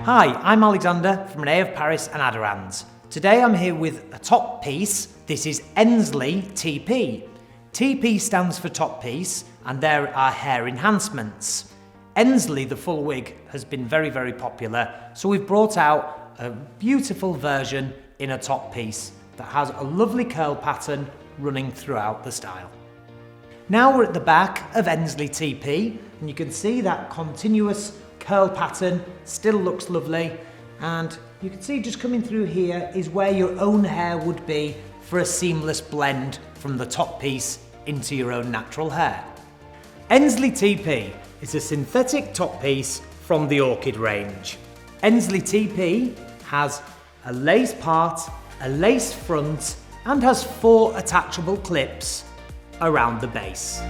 Hi, I'm Alexander from René of Paris and Adirond's. Today I'm here with a top piece. This is Ensley TP. TP stands for top piece and there are hair enhancements. Ensley, the full wig, has been very popular, so we've brought out a beautiful version in a top piece that has a lovely curl pattern running throughout the style. Now we're at the back of Ensley TP and you can see that continuous curl pattern still looks lovely, and you can see just coming through here is where your own hair would be for a seamless blend from the top piece into your own natural hair. Ensley TP is a synthetic top piece from the Orchid range. Ensley TP has a lace part, a lace front, and has 4 attachable clips around the base.